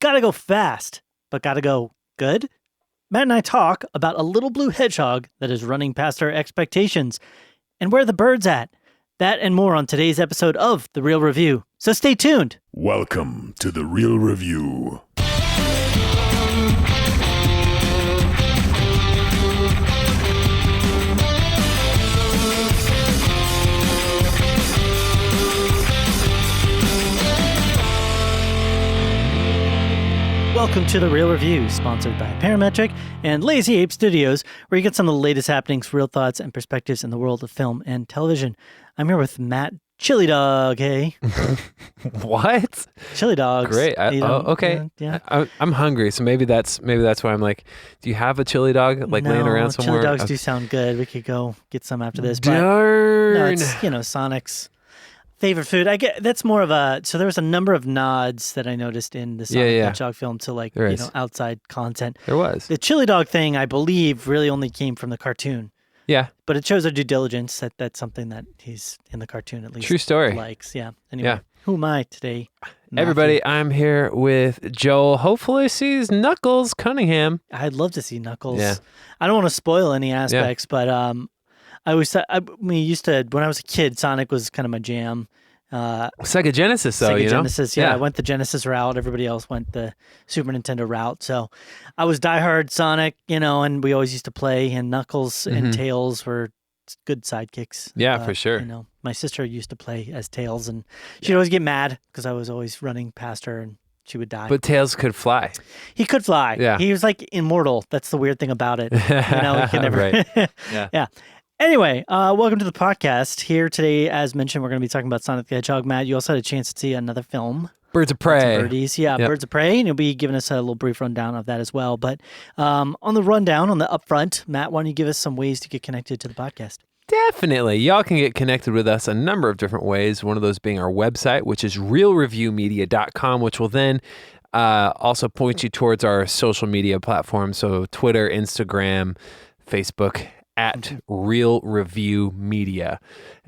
Gotta go fast, but gotta go good? Matt and I talk about a little blue hedgehog that is running past our expectations. And where the bird's at? That and more on today's episode of The Real Review. So stay tuned. Welcome to The Real Review. Welcome to The Real Review, sponsored by Parametric and Lazy Ape Studios, where you get some of the latest happenings, real thoughts, and perspectives in the world of film and television. I'm here with Matt Chili Dog, hey. What? Chili Dogs. Great. Okay. Yeah. I'm hungry, so maybe that's why I'm like, do you have a chili dog laying around somewhere? Chili Dogs do sound good. We could go get some after this. Darn. But, no, it's, Sonic's favorite food. I get that's more of a. So there was a number of nods that I noticed in the Sonic Hedgehog film to outside content. There was. The chili dog thing, I believe, really only came from the cartoon. Yeah. But it shows our due diligence that that's something that he's in the cartoon at least. True story. Likes. Yeah. Anyway, Who am I today? Everybody, I'm here with Joel. Hopefully sees Knuckles Cunningham. I'd love to see Knuckles. Yeah. I don't want to spoil any aspects, but I always thought, when I was a kid, Sonic was kind of my jam. Sega Genesis, though, Sega Genesis, yeah. I went the Genesis route. Everybody else went the Super Nintendo route. So I was diehard Sonic, and we always used to play, and Knuckles and Tails were good sidekicks. Yeah, for sure. My sister used to play as Tails, and she'd always get mad because I was always running past her, and she would die. But Tails could fly. He could fly. Yeah. He was like immortal. That's the weird thing about it. He could never. Right. Yeah. Anyway, welcome to the podcast. Here today, as mentioned, we're going to be talking about Sonic the Hedgehog. Matt, you also had a chance to see another film. Birds of Prey. Birdies. Yeah, yep. Birds of Prey. And you'll be giving us a little brief rundown of that as well. But on the rundown, on the upfront, Matt, why don't you give us some ways to get connected to the podcast? Definitely. Y'all can get connected with us a number of different ways. One of those being our website, which is reelreviewmedia.com, which will then also point you towards our social media platforms. So Twitter, Instagram, Facebook, at Real Review Media.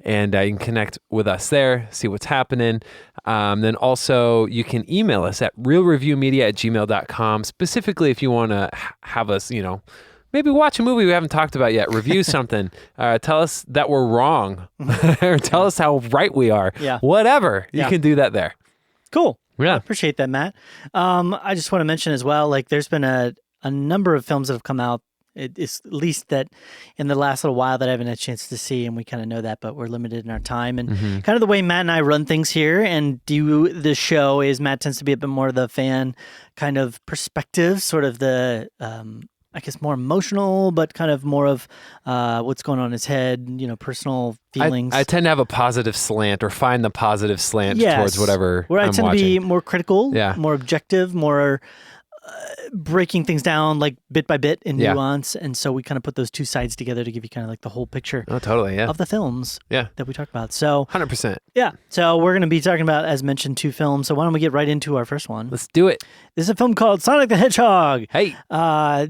And you can connect with us there, see what's happening. Then also you can email us at realreviewmedia@gmail.com, specifically if you want to have us, maybe watch a movie we haven't talked about yet, review something, tell us that we're wrong, or tell us how right we are. Yeah. Whatever. You can do that there. Cool. Yeah. I appreciate that, Matt. I just want to mention as well, there's been a number of films that have come out. It's at least that in the last little while that I haven't had a chance to see, and we kind of know that, but we're limited in our time. And kind of the way Matt and I run things here and do the show is Matt tends to be a bit more of the fan kind of perspective, sort of the, I guess, more emotional, but kind of more of what's going on in his head, personal feelings. I tend to have a positive slant or find the positive slant towards whatever where I I'm tend watching. to be more critical, more objective, more breaking things down like bit by bit in nuance, and so we kind of put those two sides together to give you kind of like the whole picture of the films that we talked about. So 100%. Yeah. So we're going to be talking about, as mentioned, two films. So why don't we get right into our first one? Let's do it. This is a film called Sonic the Hedgehog. Hey.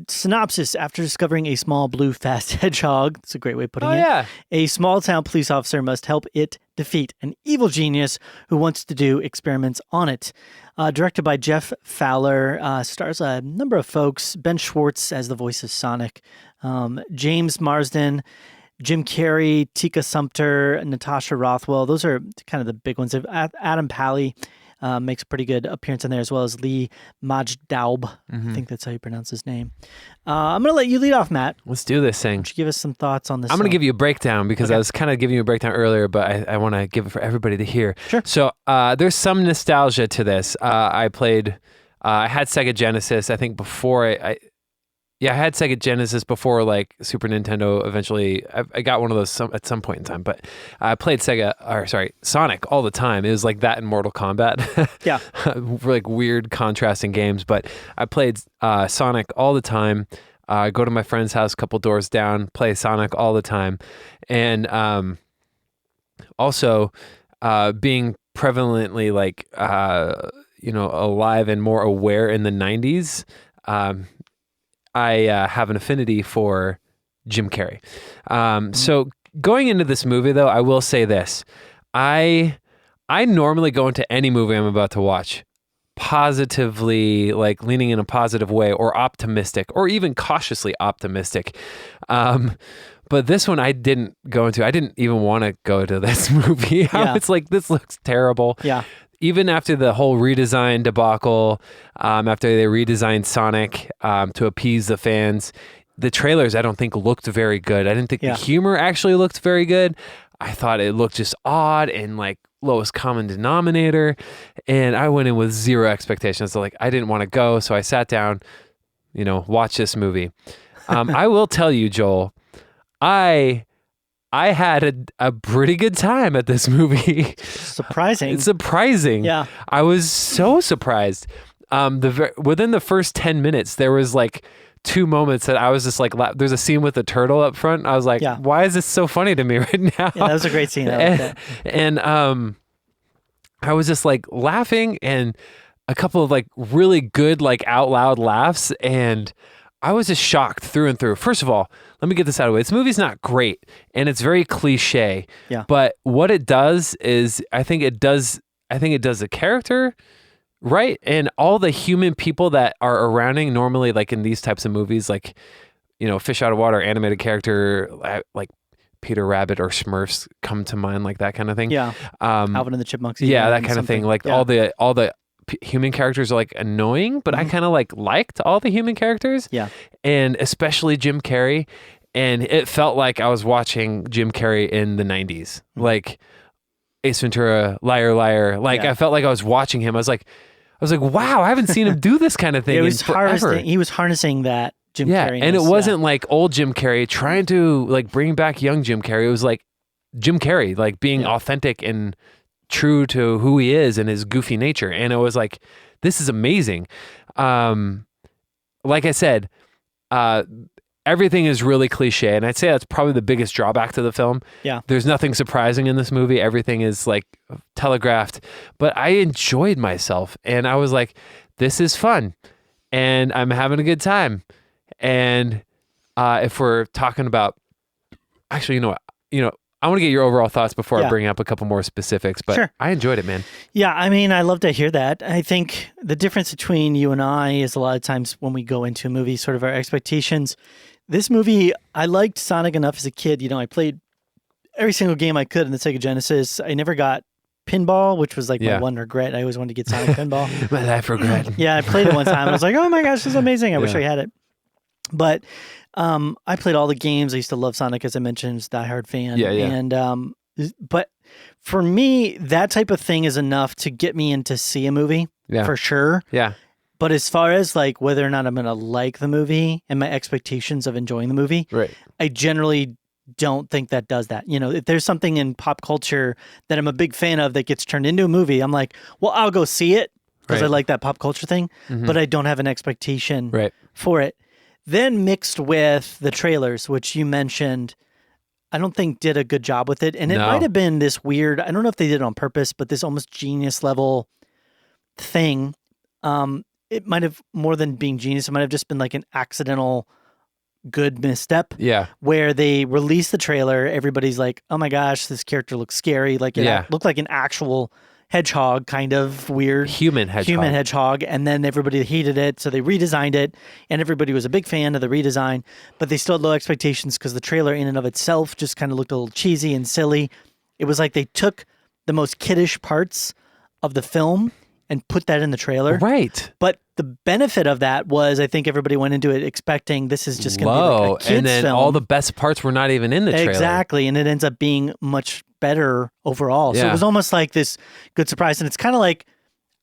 Synopsis: after discovering a small blue fast hedgehog, it's a great way of putting it. Yeah. A small town police officer must help it defeat an evil genius who wants to do experiments on it. Directed by Jeff Fowler, stars a number of folks. Ben Schwartz as the voice of Sonic, James Marsden, Jim Carrey, Tika Sumpter, Natasha Rothwell. Those are kind of the big ones. Adam Pally makes a pretty good appearance in there, as well as Lee Majdaub. I think that's how you pronounce his name. I'm going to let you lead off, Matt. Let's do this thing. Why don't you give us some thoughts on this? I'm going to give you a breakdown because I was kind of giving you a breakdown earlier, but I want to give it for everybody to hear. Sure. So there's some nostalgia to this. I had Sega Genesis, I think before I had Sega Genesis before like Super Nintendo. Eventually, I got one of those at some point in time. But I played Sonic all the time. It was like that in Mortal Kombat. Yeah, like weird contrasting games. But I played Sonic all the time. Go to my friend's house, a couple doors down, play Sonic all the time, and also being prevalently like alive and more aware in the 90s. I have an affinity for Jim Carrey. So going into this movie, though, I will say this. I normally go into any movie I'm about to watch positively, like leaning in a positive way, or optimistic, or even cautiously optimistic. But this one I didn't go into. I didn't even want to go to this movie. Yeah. It's like, this looks terrible. Yeah. Even after the whole redesign debacle, after they redesigned Sonic to appease the fans, the trailers I don't think looked very good. I didn't think the humor actually looked very good. I thought it looked just odd and like lowest common denominator. And I went in with zero expectations. So like, I didn't want to go. So I sat down, watched this movie. I will tell you, Joel, I had a pretty good time at this movie. Surprising. Surprising. Yeah. I was so surprised. Within the first 10 minutes, there was like 2 moments that I was just like, there's a scene with the turtle up front. I was like, why is this so funny to me right now? Yeah, that was a great scene. I liked that. And I was just like laughing, and a couple of like really good, like out loud laughs. And I was just shocked through and through. First of all, let me get this out of the way. This movie's not great, and it's very cliche. Yeah. But what it does is, I think it does the character right, and all the human people that are surrounding. Normally, like in these types of movies, like fish out of water, animated character, like Peter Rabbit or Smurfs come to mind, like that kind of thing. Yeah. Alvin and the Chipmunks. Yeah, that kind of thing. Like all the human characters are like annoying, but I kind of liked all the human characters. Yeah. And especially Jim Carrey. And it felt like I was watching Jim Carrey in the 90s. Like Ace Ventura, Liar Liar. Like I felt like I was watching him. I was like, wow, I haven't seen him do this kind of thing in forever. He was harnessing that Jim Carrey. And it wasn't like old Jim Carrey trying to like bring back young Jim Carrey. It was like Jim Carrey, like being authentic and true to who he is and his goofy nature. And it was like, this is amazing. Like I said, everything is really cliche. And I'd say that's probably the biggest drawback to the film. Yeah. There's nothing surprising in this movie. Everything is like telegraphed, but I enjoyed myself, and I was like, this is fun, and I'm having a good time. And if we're talking about, actually, I want to get your overall thoughts before I bring up a couple more specifics, but I enjoyed it, man. Yeah, I mean, I love to hear that. I think the difference between you and I is a lot of times when we go into a movie, sort of our expectations. This movie, I liked Sonic enough as a kid. I played every single game I could in the Sega Genesis. I never got pinball, which was like my one regret. I always wanted to get Sonic pinball. My life regret. Yeah, I played it one time. I was like, oh my gosh, this is amazing. I wish I had it. But I played all the games. I used to love Sonic, as I mentioned, was a diehard fan. Yeah. And but for me, that type of thing is enough to get me in to see a movie for sure. Yeah. But as far as like whether or not I'm going to like the movie and my expectations of enjoying the movie, I generally don't think that does that. If there's something in pop culture that I'm a big fan of that gets turned into a movie, I'm like, well, I'll go see it because I like that pop culture thing, but I don't have an expectation for it. Then mixed with the trailers, which you mentioned, I don't think did a good job with it. And it might have been this weird, I don't know if they did it on purpose, but this almost genius level thing. It might have, more than being genius, it might have just been like an accidental good misstep. Yeah. Where they release the trailer, everybody's like, oh my gosh, this character looks scary. Like it looked like an actual hedgehog, kind of weird. Human hedgehog. And then everybody hated it, so they redesigned it, and everybody was a big fan of the redesign, but they still had low expectations because the trailer in and of itself just kind of looked a little cheesy and silly. It was like they took the most kiddish parts of the film and put that in the trailer. Right. But the benefit of that was, I think everybody went into it expecting this is just going to be like a kid's and then film. all the best parts were not even in the trailer. Exactly, and it ends up being much better overall. So it was almost like this good surprise, and it's kind of like,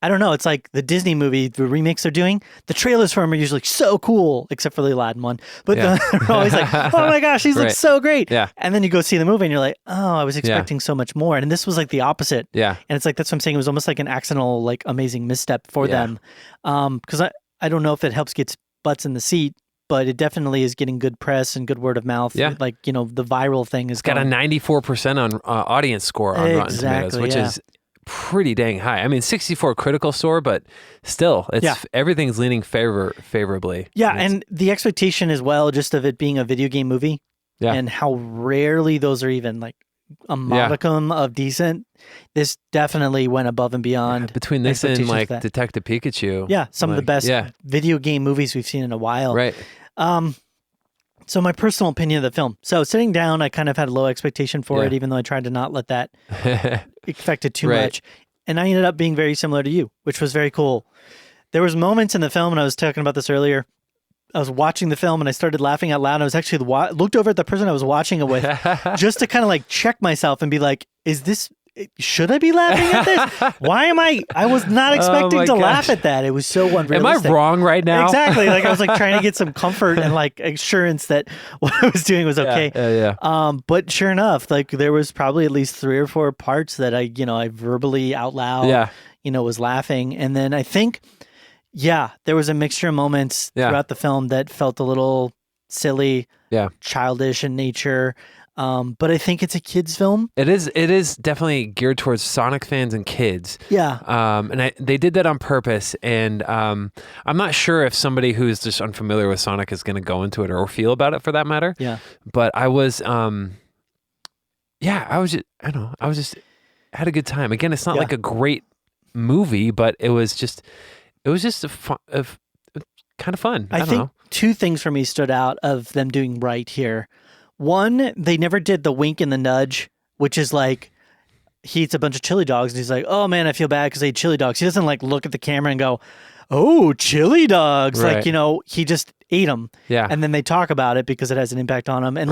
I don't know, it's like the Disney movie, the remakes they're doing. The trailers for them are usually so cool, except for the Aladdin one. But they're always like, oh my gosh, these look so great. Yeah. And then you go see the movie and you're like, oh, I was expecting so much more. And this was like the opposite. Yeah. And it's like, that's what I'm saying. It was almost like an accidental, like amazing misstep for them. Because I don't know if it helps get butts in the seat, but it definitely is getting good press and good word of mouth. Yeah. Like, the viral thing is got a 94% on audience score on Rotten Tomatoes, which is pretty dang high. I mean, 64 critical score, but still, it's everything's leaning favorably. Yeah, and the expectation as well, just of it being a video game movie, and how rarely those are even like a modicum of decent, this definitely went above and beyond. Between this and expectations like for that. Detective Pikachu. Yeah, some of the best Yeah. video game movies we've seen in a while. Right. So my personal opinion of the film. So sitting down, I kind of had a low expectation for Yeah. it, even though I tried to not let that affect it too Right. much. And I ended up being very similar to you, which was very cool. There was moments in the film, and I was talking about this earlier. I was watching the film and I started laughing out loud. I was actually looked over at the person I was watching it with just to kind of like check myself and be like, should I be laughing at this? Why am I was not expecting to laugh at that. It was so unrealistic. Am I wrong right now? Exactly. Like I was like trying to get some comfort and like assurance that what I was doing was okay. Yeah. But sure enough, like there was probably at least 3 or 4 parts that I verbally out loud, was laughing. And then I think, there was a mixture of moments throughout the film that felt a little silly, childish in nature. But I think it's a kid's film. It is definitely geared towards Sonic fans and kids. Yeah. And they did that on purpose. And I'm not sure if somebody who's just unfamiliar with Sonic is going to go into it or feel about it for that matter. Yeah. But I was, I just had a good time. Again, it's not like a great movie, but it was just kind of fun. I think 2 things for me stood out of them doing right here. One, they never did the wink and the nudge, which is like he eats a bunch of chili dogs and he's like, oh man, I feel bad because I ate chili dogs. He doesn't like look at the camera and go, oh, chili dogs. Right. Like, he just ate them. Yeah. And then they talk about it because it has an impact on them. And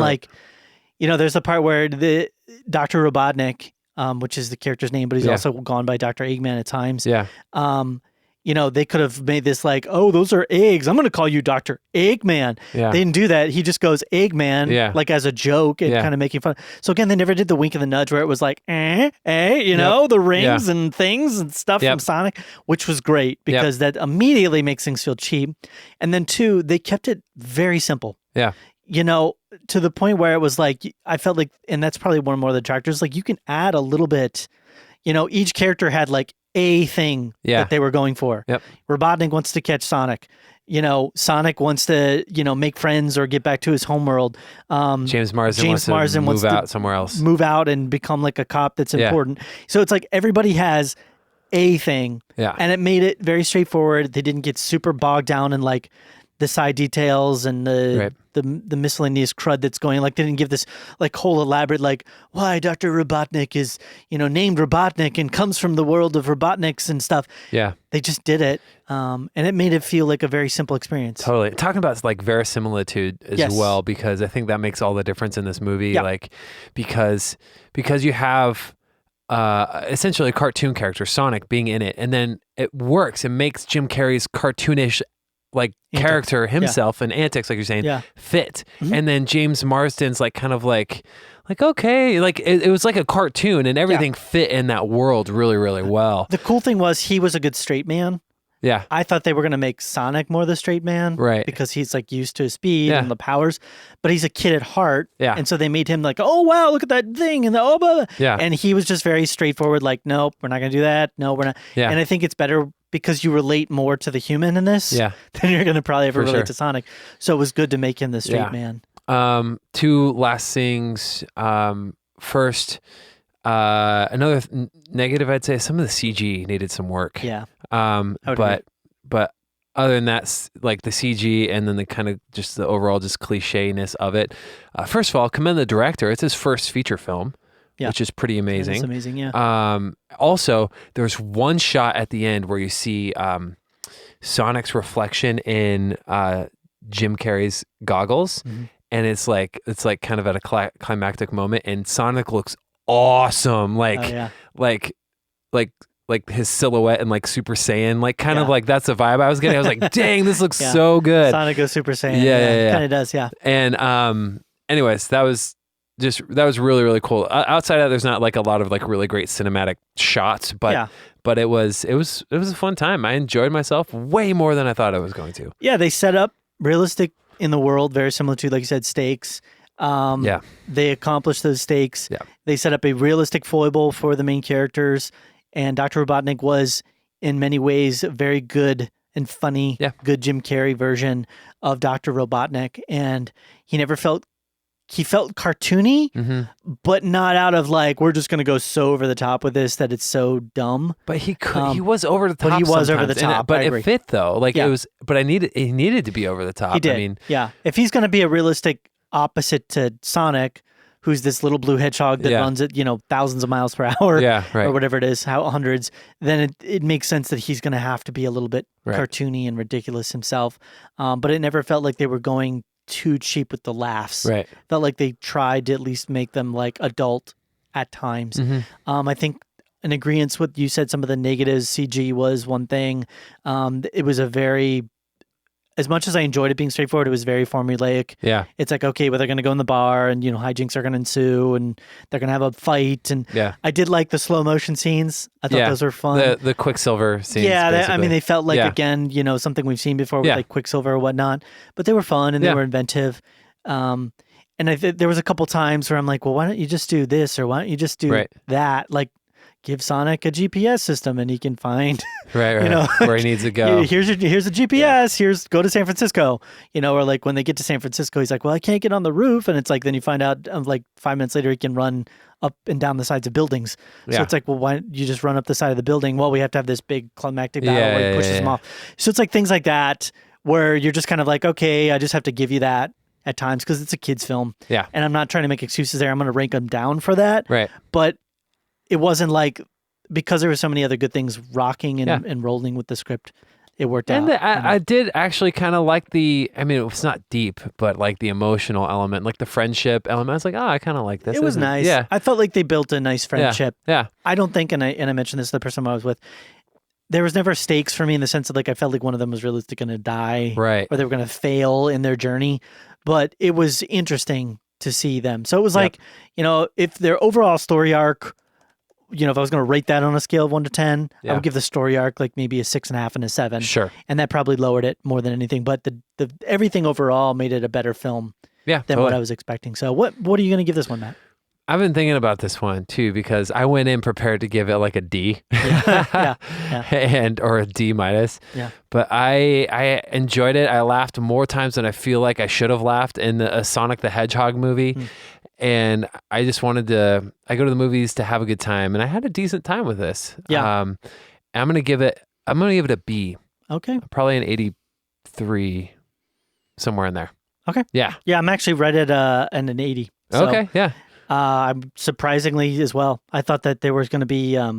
there's the part where the Dr. Robotnik, which is the character's name, but he's also gone by Dr. Eggman at times. Yeah. They could have made this like, oh, those are eggs. I'm going to call you Dr. Eggman. Yeah. They didn't do that. He just goes Eggman, like as a joke and kind of making fun. So again, they never did the wink and the nudge where it was like, the rings and things and stuff from Sonic, which was great because that immediately makes things feel cheap. And then 2, they kept it very simple. Yeah. To the point where it was like, I felt like, and that's probably one more of the detractors, like you can add a little bit, each character had like a thing that they were going for. Yep. Robotnik wants to catch Sonic. Sonic wants to, make friends or get back to his homeworld. James Marsden wants to move out somewhere else. Move out and become like a cop that's important. So it's like everybody has a thing. Yeah. And it made it very straightforward. They didn't get super bogged down in like the side details and the miscellaneous crud that's going. Like they didn't give this like whole elaborate like why Dr. Robotnik is named Robotnik and comes from the world of Robotniks and stuff. Yeah, they just did it, and it made it feel like a very simple experience. Totally talking about like verisimilitude as well, because I think that makes all the difference in this movie. Yeah. Like because you have essentially a cartoon character Sonic being in it, and then it works. It makes Jim Carrey's cartoonish like character himself and antics, like you're saying, fit. Mm-hmm. And then James Marsden's like kind of like okay, like it was like a cartoon and everything fit in that world really, really well. The cool thing was he was a good straight man. Yeah. I thought they were going to make Sonic more the straight man. Right. Because he's like used to his speed and the powers, but he's a kid at heart. Yeah. And so they made him like, oh, wow, look at that thing. And blah, blah. Yeah. And he was just very straightforward. Like, nope, we're not going to do that. No, we're not. Yeah. And I think it's better because you relate more to the human in this than you're going to probably ever relate to Sonic. So it was good to make him the straight man. 2 last things. First, another negative, I'd say some of the CG needed some work. Yeah. But other than that, like the CG and then the kind of just the overall just cliche-ness of it. First of all, commend the director. It's his first feature film, which is pretty amazing. It's amazing, yeah. Also, there's one shot at the end where you see Sonic's reflection in Jim Carrey's goggles, and it's like kind of at a climactic moment, and Sonic looks awesome, like his silhouette and like Super Saiyan, like kind of like that's the vibe I was getting. I was like, dang, this looks so good. Sonic goes Super Saiyan. Yeah. Kind of does, yeah. And anyways, that was really, really cool. Outside of that, there's not like a lot of like really great cinematic shots, but it was a fun time. I enjoyed myself way more than I thought I was going to. Yeah, they set up realistic in the world, very similar to, like you said, stakes. They accomplished those stakes. Yeah. They set up a realistic foible for the main characters, and Dr. Robotnik was, in many ways, a very good and funny, good Jim Carrey version of Dr. Robotnik, and he never felt he felt cartoony, but not out of like, we're just going to go so over the top with this that it's so dumb. But he was over the top. But he was over the sometimes, top. But I agree. it fit though. Like Yeah. it was, but he needed to be over the top. He did. I mean, yeah. If he's going to be a realistic opposite to Sonic, who's this little blue hedgehog that runs at, thousands of miles per hour or whatever it is, hundreds, then it makes sense that he's going to have to be a little bit cartoony and ridiculous himself. But it never felt like they were going too cheap with the laughs. Right. Felt like they tried to at least make them like adult at times. I think in agreement with you said some of the negatives, CG was one thing. It was as much as I enjoyed it being straightforward, it was very formulaic. Yeah. It's like, okay, well, they're going to go in the bar and, hijinks are going to ensue and they're going to have a fight. And I did like the slow motion scenes. I thought those were fun. The Quicksilver scenes. Yeah. They felt like, again, something we've seen before with like Quicksilver or whatnot, but they were fun and they were inventive. And there was a couple times where I'm like, well, why don't you just do this? Or why don't you just do that? Like, give Sonic a GPS system and he can find where he needs to go. Here's a GPS. Go to San Francisco. Or like when they get to San Francisco, he's like, well, I can't get on the roof, and it's like then you find out like 5 minutes later he can run up and down the sides of buildings. So it's like, well, why don't you just run up the side of the building? Well, we have to have this big climactic battle where he pushes him off. So it's like things like that where you're just kind of like, okay, I just have to give you that at times because it's a kid's film. Yeah. And I'm not trying to make excuses there. I'm going to rank them down for that. Right. But it wasn't like, because there were so many other good things rocking and rolling with the script, it worked out. And I did actually kind of like it was not deep, but like the emotional element, like the friendship element. I was like, I kind of like this. It was nice. Yeah. I felt like they built a nice friendship. Yeah. I don't think, and I mentioned this to the person I was with, there was never stakes for me in the sense of like, I felt like one of them was realistically going to die. Right. Or they were going to fail in their journey. But it was interesting to see them. So it was like, if their overall story arc, if I was going to rate that on a scale of 1 to 10, I would give the story arc like maybe a 6.5 and a 7. Sure. And that probably lowered it more than anything. But the everything overall made it a better film than what I was expecting. So what are you going to give this one, Matt? I've been thinking about this one too because I went in prepared to give it like a D, or a D minus. Yeah. But I enjoyed it. I laughed more times than I feel like I should have laughed in a Sonic the Hedgehog movie. And I just I go to the movies to have a good time, and I had a decent time with this. Yeah. I'm gonna give it a B. Okay. Probably an 83, somewhere in there. Okay. Yeah. Yeah, I'm actually right at an 80. So, okay. Yeah. I'm surprisingly as well. I thought that there was going to be a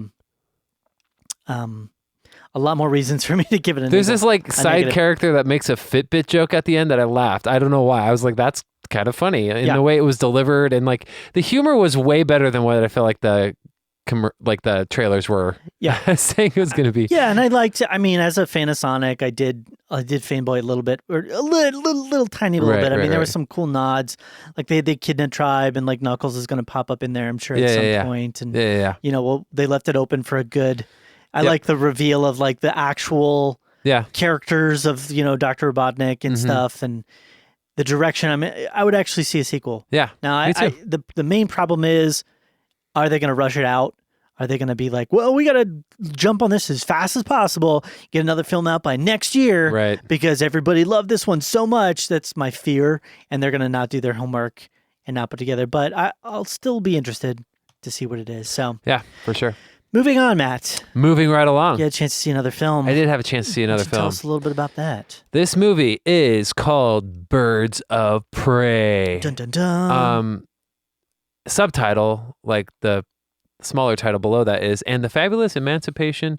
lot more reasons for me to give it a There's this like side character that makes a Fitbit joke at the end that I laughed. I don't know why. I was like, that's kind of funny in the way it was delivered, and like the humor was way better than what I felt like the trailers were saying it was going to be. Yeah, and I liked. I mean, as a fan of Sonic, I did fanboy a little bit, or a little tiny little bit. I mean, there were some cool nods, like they Kidna Tribe, and like Knuckles is going to pop up in there, I'm sure at some point. And they left it open for a good. I like the reveal of like the actual characters of Dr. Robotnik and stuff, and the direction. I mean, I would actually see a sequel. Yeah. Now, the main problem is, are they going to rush it out? Are they going to be like, well, we got to jump on this as fast as possible, get another film out by next year, right? Because everybody loved this one so much. That's my fear, and they're going to not do their homework and not put together. But I'll still be interested to see what it is. So yeah, for sure. Moving on, Matt. Moving right along. You had a chance to see another film. I did have a chance to see another film. Tell us a little bit about that. This movie is called Birds of Prey. Dun, dun, dun. Subtitle, like the smaller title below that is, and the fantabulous emancipation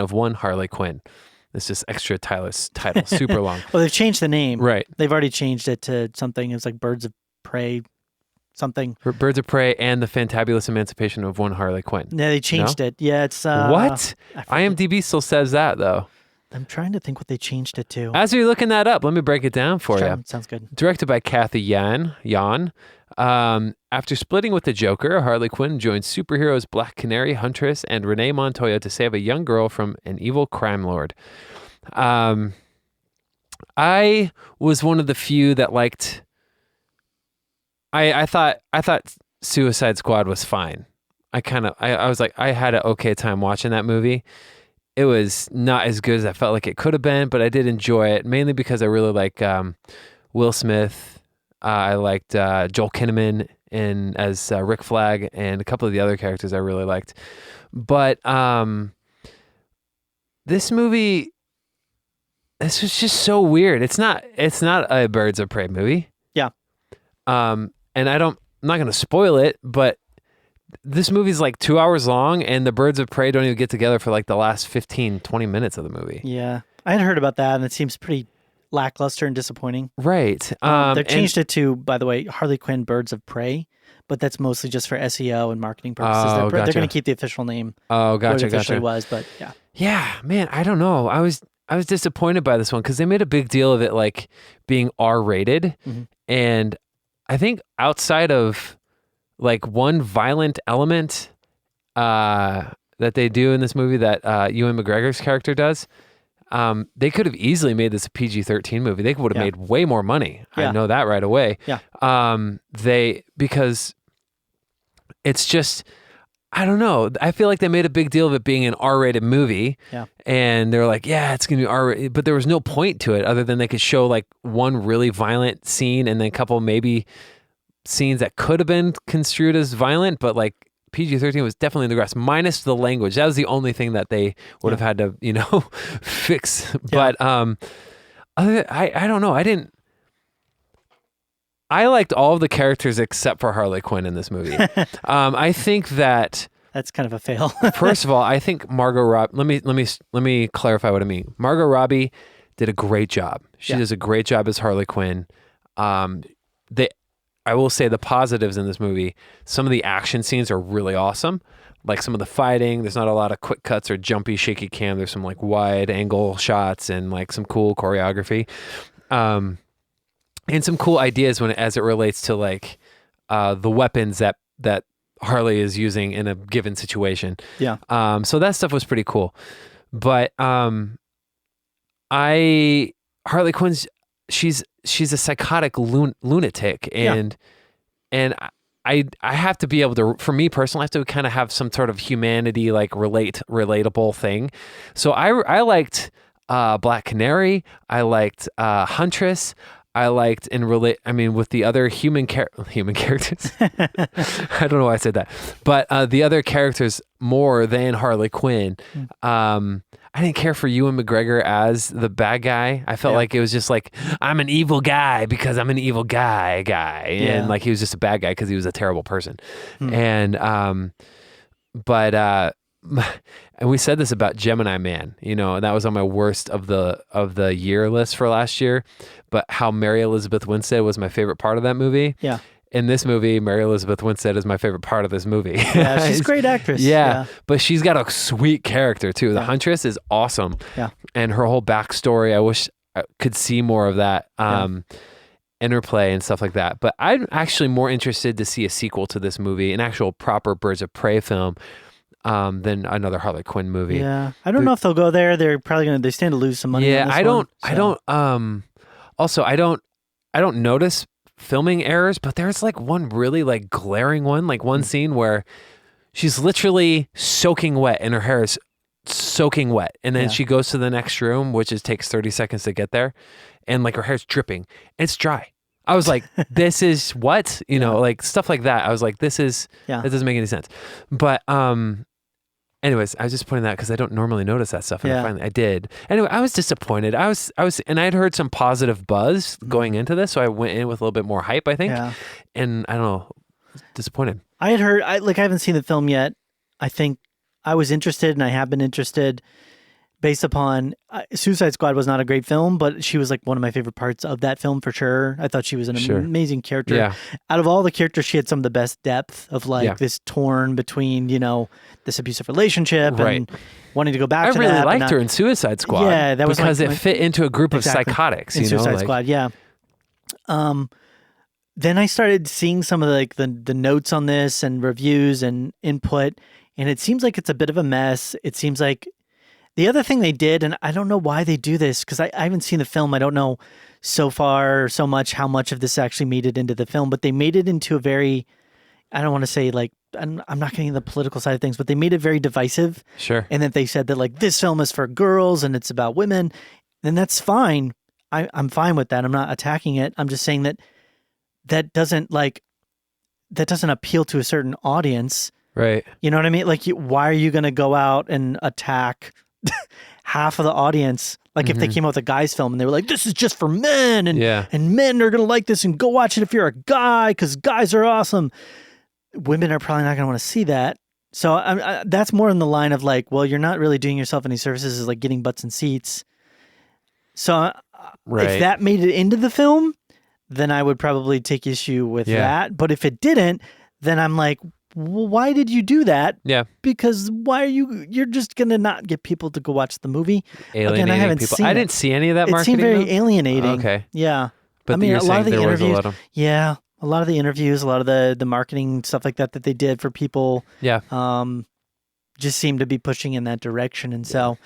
of one Harley Quinn. It's just extra title, super long. Well, they've changed the name. Right. They've already changed it to something. It was like Birds of Prey. Something. Birds of Prey and the fantabulous emancipation of one Harley Quinn. Yeah, they changed it. Yeah, it's what? IMDb still says that though. I'm trying to think what they changed it to. As you're looking that up, let me break it down for you. Sounds good. Directed by Kathy Yan. After splitting with the Joker, Harley Quinn joins superheroes Black Canary, Huntress, and Renee Montoya to save a young girl from an evil crime lord. I was one of the few that liked. I thought Suicide Squad was fine. I was like, I had an okay time watching that movie. It was not as good as I felt like it could have been, but I did enjoy it, mainly because I really like Will Smith I liked Joel Kinnaman as Rick Flag, and a couple of the other characters I really liked. But this movie, this was just so weird. It's not a Birds of Prey movie. Yeah. And I'm not going to spoil it, but this movie's like 2 hours long, and the Birds of Prey don't even get together for like the last 15, 20 minutes of the movie. Yeah. I had heard about that, and it seems pretty lackluster and disappointing. Right. They changed it to, by the way, Harley Quinn Birds of Prey, but that's mostly just for SEO and marketing purposes. Oh, They're gotcha. going to keep the official name. Oh, What it gotcha. officially was, but yeah. Yeah, man, I don't know. I was disappointed by this one because they made a big deal of it like being R-rated, and I think outside of like one violent element that they do in this movie that Ewan McGregor's character does, they could have easily made this a PG-13 movie. They would have made way more money. Yeah. I know that right away. Yeah. Because it's just, I don't know. I feel like they made a big deal of it being an R-rated movie. Yeah. And they're like, yeah, it's going to be R-rated. But there was no point to it other than they could show like one really violent scene and then a couple maybe scenes that could have been construed as violent, but like PG-13 was definitely in the grass, minus the language. That was the only thing that they would have had to, fix. But I don't know. I liked all of the characters except for Harley Quinn in this movie. I think that That's kind of a fail. first of all, I think Margot Robbie. Let me clarify what I mean. Margot Robbie did a great job. She does a great job as Harley Quinn. I will say the positives in this movie, some of the action scenes are really awesome. Like some of the fighting, there's not a lot of quick cuts or jumpy, shaky cam. There's some like wide angle shots and like some cool choreography. And some cool ideas as it relates to like the weapons that Harley is using in a given situation. Yeah. So that stuff was pretty cool. But Harley Quinn's she's a psychotic lunatic, and I have to be able to, for me personally, I have to kind of have some sort of humanity, like relatable thing. So I liked Black Canary. I liked Huntress. I liked with the other human characters. I don't know why I said that, but the other characters more than Harley Quinn. I didn't care for Ewan McGregor as the bad guy. I felt like it was just like, I'm an evil guy because I'm an evil guy. And like he was just a bad guy because he was a terrible person. And and we said this about Gemini Man, and that was on my worst of the year list for last year. But how Mary Elizabeth Winstead was my favorite part of that movie. Yeah. In this movie, Mary Elizabeth Winstead is my favorite part of this movie. Yeah, she's a great actress. Yeah, but she's got a sweet character too. The Huntress is awesome. Yeah. And her whole backstory, I wish I could see more of that interplay and stuff like that. But I'm actually more interested to see a sequel to this movie, an actual proper Birds of Prey film, than another Harley Quinn movie. Yeah. I don't know if they'll go there. They're probably they stand to lose some money. Yeah, on this I don't notice filming errors, but there's like one really like glaring one, like one scene where she's literally soaking wet and her hair is soaking wet, and then she goes to the next room, which takes 30 seconds to get there, and like her hair's dripping. It's dry. I was like, this is what? Like stuff like that. I was like, that doesn't make any sense. But anyways, I was just pointing that because I don't normally notice that stuff, and I did. Anyway, I was disappointed. I was, and I'd heard some positive buzz going into this, so I went in with a little bit more hype, I think. Yeah. And I don't know, disappointed. I had heard, I haven't seen the film yet. I think I was interested, and I have been interested based upon Suicide Squad was not a great film, but she was like one of my favorite parts of that film for sure. I thought she was an amazing character. Yeah. Out of all the characters, she had some of the best depth of like this torn between, this abusive relationship and wanting to go back to that. I really liked her in Suicide Squad. Yeah, that was because it fit into a group of psychotics. In Suicide Squad, yeah. Then I started seeing some of the notes on this and reviews and input, and it seems like it's a bit of a mess. It seems like the other thing they did, and I don't know why they do this because I haven't seen the film. I don't know so far so much how much of this actually made it into the film, but they made it into a very, I don't want to say like, I'm not getting the political side of things, but they made it very divisive. Sure. And then they said that like this film is for girls and it's about women, and that's fine. I'm fine with that. I'm not attacking it. I'm just saying that that doesn't appeal to a certain audience. Right. You know what I mean? Like, why are you going to go out and attack half of the audience? Like, if they came out with a guy's film and they were like, this is just for men, and men are going to like this, and go watch it if you're a guy, because guys are awesome. Women are probably not going to want to see that. So that's more in the line of like, well, you're not really doing yourself any services, is like getting butts and seats. So if that made it into the film, then I would probably take issue with that. But if it didn't, then I'm like, well, why did you do that? Yeah. Because you're just going to not get people to go watch the movie. Alienating Again, I haven't people. seen I didn't see any of that it. marketing. It seemed very though? alienating. Okay. Yeah. But I mean, you're a lot of the saying there was interviews. a lot of... Yeah. A lot of the interviews, a lot of the marketing stuff like that they did for people. Yeah. Just seemed to be pushing in that direction. And so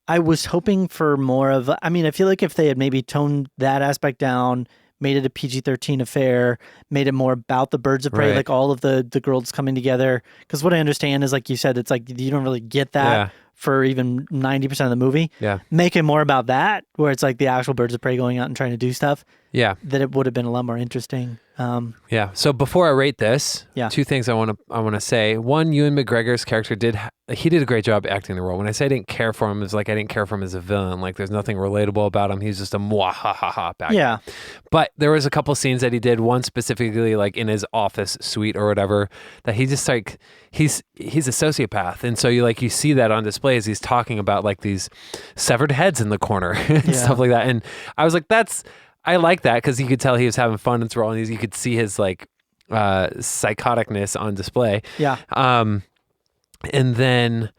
I was hoping for more of, I mean, I feel like if they had maybe toned that aspect down, made it a PG-13 affair, made it more about the birds of prey, like all of the girls coming together. Because what I understand is, like you said, it's like you don't really get that for even 90% of the movie. Yeah. Make it more about that, where it's like the actual birds of prey going out and trying to do stuff. Yeah. That it would have been a lot more interesting. Yeah. So before I rate this, two things I want to say. One, Ewan McGregor's character did a great job acting the role. When I say I didn't care for him, it's like I didn't care for him as a villain. Like there's nothing relatable about him. He's just a mwahaha back. Yeah. But there was a couple scenes that he did. One specifically, like in his office suite or whatever, that he just like he's a sociopath, and so you see that on display as he's talking about like these severed heads in the corner and stuff like that. And I was like, I like that because you could tell he was having fun in his role, and you could see his like psychoticness on display. Yeah. And then,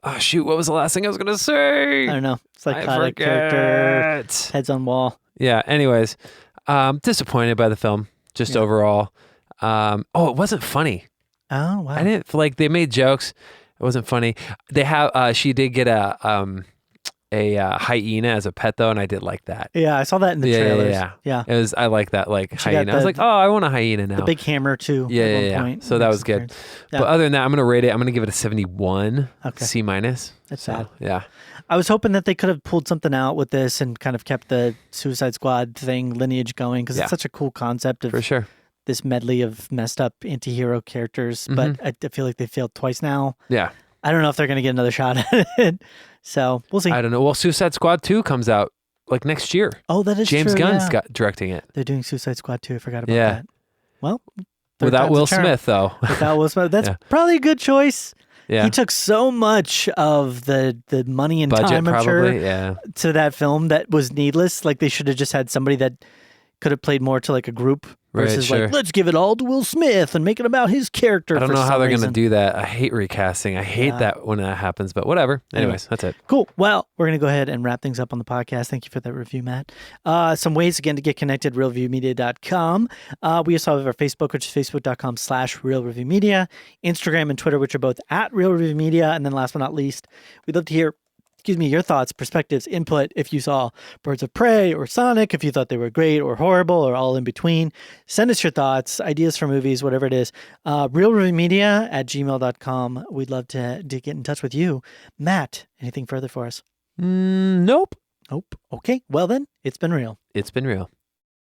what was the last thing I was gonna say? I don't know. Psychotic character, heads on wall. Yeah. Anyways, disappointed by the film just overall. It wasn't funny. Oh wow. I didn't like. They made jokes. It wasn't funny. They have. She did get a hyena as a pet though, and I did like that. Yeah, I saw that in the trailers. Yeah. It was. I like that hyena. I was like, oh, I want a hyena now. The big hammer too. Yeah. Point. So that was good. But other than that, I'm gonna rate it. I'm gonna give it a 71. Okay. C-. That's sad. Yeah. I was hoping that they could have pulled something out with this and kind of kept the Suicide Squad lineage going, because it's such a cool concept of for sure this medley of messed up anti-hero characters. But I feel like they failed twice now. Yeah. I don't know if they're gonna get another shot at it. So we'll see. I don't know. Well, Suicide Squad 2 comes out like next year. Oh, that is James true. Gunn's directing it. They're doing Suicide Squad 2. I forgot about that. Well, without Will Smith though. Without Will Smith, that's probably a good choice. Yeah. He took so much of the money and budget, time, I'm probably, sure, to that film that was needless. Like they should have just had somebody that could have played more to like a group versus like, let's give it all to Will Smith and make it about his character. I don't know how they're going to do that. I hate recasting. I hate that when that happens, but whatever. Anyways, that's it. Cool. Well, we're going to go ahead and wrap things up on the podcast. Thank you for that review, Matt. Some ways, again, to get connected, reelreviewmedia.com. We also have our Facebook, which is facebook.com/reelreviewmedia, Instagram and Twitter, which are both at reelreviewmedia. And then last but not least, we'd love to hear your thoughts, perspectives, input. If you saw Birds of Prey or Sonic, if you thought they were great or horrible or all in between, send us your thoughts, ideas for movies, whatever it is. reelreviewmedia@gmail.com. We'd love to get in touch with you. Matt, anything further for us? Nope. Okay. Well then, it's been real. It's been real.